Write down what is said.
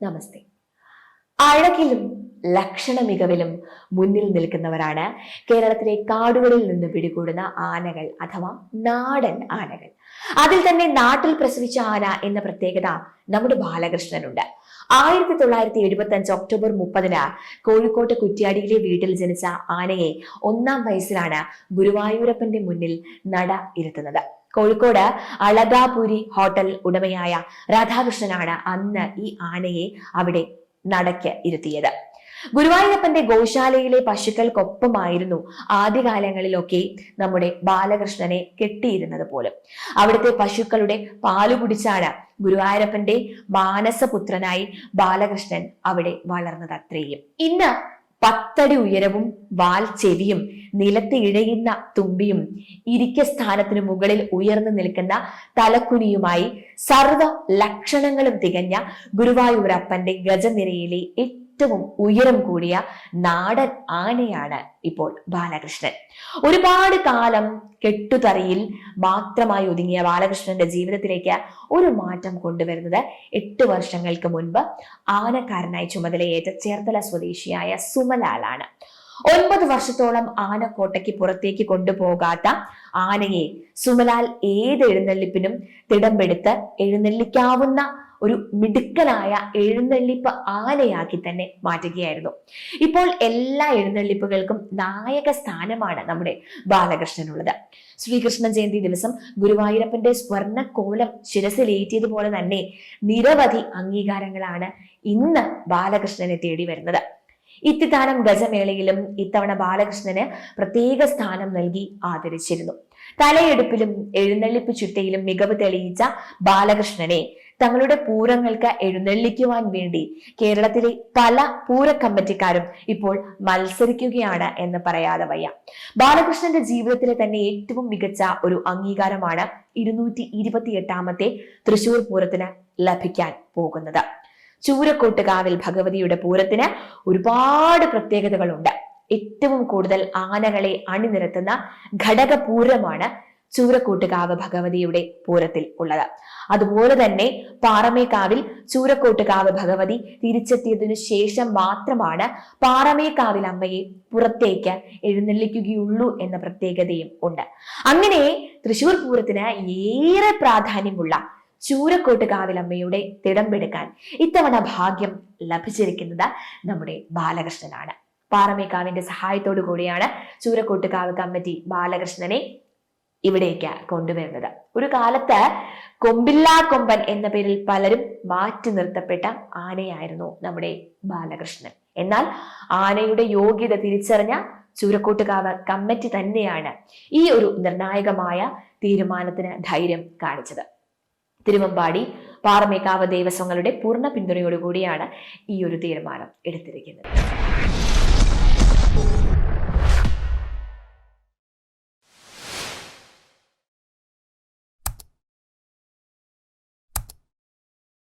നമസ്തേ. അഴകിലും ലക്ഷണ മികവിലും മുന്നിൽ നിൽക്കുന്നവരാണ് കേരളത്തിലെ കാടുകളിൽ നിന്ന് പിടികൂടുന്ന ആനകൾ അഥവാ നാടൻ ആനകൾ. അതിൽ തന്നെ നാട്ടിൽ പ്രസവിച്ച ആന എന്ന പ്രത്യേകത നമ്മുടെ ബാലകൃഷ്ണനുണ്ട്. 1975 ഒക്ടോബർ 30 കോഴിക്കോട്ട് കുറ്റ്യാടിയിലെ വീട്ടിൽ ജനിച്ച ആനയെ 1-ാം വയസ്സിലാണ് ഗുരുവായൂരപ്പന്റെ മുന്നിൽ നട ഇരുത്തുന്നത്. കോഴിക്കോട് അളകാപുരി ഹോട്ടൽ ഉടമയായ രാധാകൃഷ്ണനാണ് അന്ന് ഈ ആനയെ അവിടെ നടക്ക് ഇരുത്തിയത്. ഗുരുവായൂരപ്പന്റെ ഗോശാലയിലെ പശുക്കൾക്കൊപ്പമായിരുന്നു ആദ്യകാലങ്ങളിലൊക്കെ നമ്മുടെ ബാലകൃഷ്ണനെ കെട്ടിയിരുന്നത് പോലും. അവിടുത്തെ പശുക്കളുടെ പാലു കുടിച്ചാണ് ഗുരുവായൂരപ്പന്റെ മാനസപുത്രനായി ബാലകൃഷ്ണൻ അവിടെ വളർന്നത്. അത്രയും ഇന്ന് 10 അടി ഉയരവും വാൽ ചെവിയും നിലത്ത് ഇഴയുന്ന തുമ്പിയും ഇരിക്ക സ്ഥാനത്തിന് മുകളിൽ ഉയർന്നു നിൽക്കുന്ന തലക്കുനിയുമായി സർവ ലക്ഷണങ്ങളും തികഞ്ഞ ഗുരുവായൂരപ്പന്റെ ഗജനിരയിലെ ഏറ്റവും ഉയരം കൂടിയ നാടൻ ആനയാണ് ഇപ്പോൾ ബാലകൃഷ്ണൻ. ഒരുപാട് കാലം കെട്ടുതറിയിൽ മാത്രമായി ഒതുങ്ങിയ ബാലകൃഷ്ണന്റെ ജീവിതത്തിലേക്ക് ഒരു മാറ്റം കൊണ്ടുവരുന്നത് 8 വർഷങ്ങൾക്ക് മുൻപ് ആനക്കാരനായി ചുമതലയേറ്റ ചേർത്തല സ്വദേശിയായ സുമലാലാണ്. 9 വർഷത്തോളം ആനക്കോട്ടയ്ക്ക് പുറത്തേക്ക് കൊണ്ടുപോകാത്ത ആനയെ സുമലാൽ ഏത് എഴുന്നള്ളിപ്പിനും തിടമ്പെടുത്ത് എഴുന്നള്ളിക്കാവുന്ന ഒരു മിടുക്കനായ എഴുന്നള്ളിപ്പ് ആനയാക്കി തന്നെ മാറ്റുകയായിരുന്നു. ഇപ്പോൾ എല്ലാ എഴുന്നള്ളിപ്പുകൾക്കും നായക സ്ഥാനമാണ് നമ്മുടെ ബാലകൃഷ്ണനുള്ളത്. ശ്രീകൃഷ്ണ ജയന്തി ദിവസം ഗുരുവായൂരപ്പന്റെ സ്വർണ്ണ കോലം ശിരസിലേറ്റിയതുപോലെ തന്നെ നിരവധി അംഗീകാരങ്ങളാണ് ഇന്ന് ബാലകൃഷ്ണനെ തേടി വരുന്നത്. ഇത്തിത്താനം ഗജമേളയിലും ഇത്തവണ ബാലകൃഷ്ണന് പ്രത്യേക സ്ഥാനം നൽകി ആദരിച്ചിരുന്നു. തലയെടുപ്പിലും എഴുന്നള്ളിപ്പ് ചുറ്റയിലും മികവ് തെളിയിച്ച ബാലകൃഷ്ണനെ തങ്ങളുടെ പൂരങ്ങൾക്ക് എഴുന്നള്ളിക്കുവാൻ വേണ്ടി കേരളത്തിലെ പല പൂര കമ്മിറ്റിക്കാരും ഇപ്പോൾ മത്സരിക്കുകയാണ് എന്ന് പറയാതെ വയ്യ. ബാലകൃഷ്ണന്റെ ജീവിതത്തിലെ തന്നെ ഏറ്റവും മികച്ച ഒരു അംഗീകാരമാണ് 228ാമത്തെ തൃശൂർ പൂരത്തിന് ലഭിക്കാൻ പോകുന്നത്. ചൂരക്കോട്ടുകാവിൽ ഭഗവതിയുടെ പൂരത്തിന് ഒരുപാട് പ്രത്യേകതകളുണ്ട്. ഏറ്റവും കൂടുതൽ ആനകളെ അണിനിരത്തുന്ന ഘടകപൂരമാണ് ചൂരക്കോട്ടുകാവ് ഭഗവതിയുടെ പൂരത്തിൽ ഉള്ളത്. അതുപോലെ തന്നെ പാറമേക്കാവിൽ ചൂരക്കോട്ടുകാവ് ഭഗവതി തിരിച്ചെത്തിയതിനു ശേഷം മാത്രമാണ് പാറമേക്കാവിൽ അമ്മയെ പുറത്തേക്ക് എഴുന്നള്ളിക്കുകയുള്ളൂ എന്ന പ്രത്യേകതയും ഉണ്ട്. അങ്ങനെ തൃശൂർ പൂരത്തിന് ഏറെ പ്രാധാന്യമുള്ള ചൂരക്കോട്ടുകാവിലമ്മയുടെ തിടമ്പെടുക്കാൻ ഇത്തവണ ഭാഗ്യം ലഭിച്ചിരിക്കുന്നത് നമ്മുടെ ബാലകൃഷ്ണനാണ്. പാറമേക്കാവിന്റെ സഹായത്തോടു കൂടിയാണ് ചൂരക്കോട്ടുകാവ് കമ്മിറ്റി ബാലകൃഷ്ണനെ ഇവിടേക്ക് കൊണ്ടുവരുന്നത്. ഒരു കാലത്ത് കൊമ്പില്ലാ കൊമ്പൻ എന്ന പേരിൽ പലരും മാറ്റി നിർത്തപ്പെട്ട ആനയായിരുന്നു നമ്മുടെ ബാലകൃഷ്ണൻ. എന്നാൽ ആനയുടെ യോഗ്യത തിരിച്ചറിഞ്ഞ ചൂരക്കോട്ടുകാവ് കമ്മിറ്റി തന്നെയാണ് ഈ ഒരു നിർണായകമായ തീരുമാനത്തിന് ധൈര്യം കാണിച്ചത്. തിരുവമ്പാടി പാറമേക്കാവ് ദേവസ്വങ്ങളുടെ പൂർണ്ണ പിന്തുണയോടുകൂടിയാണ് ഈ ഒരു തീരുമാനം എടുത്തിരിക്കുന്നത്.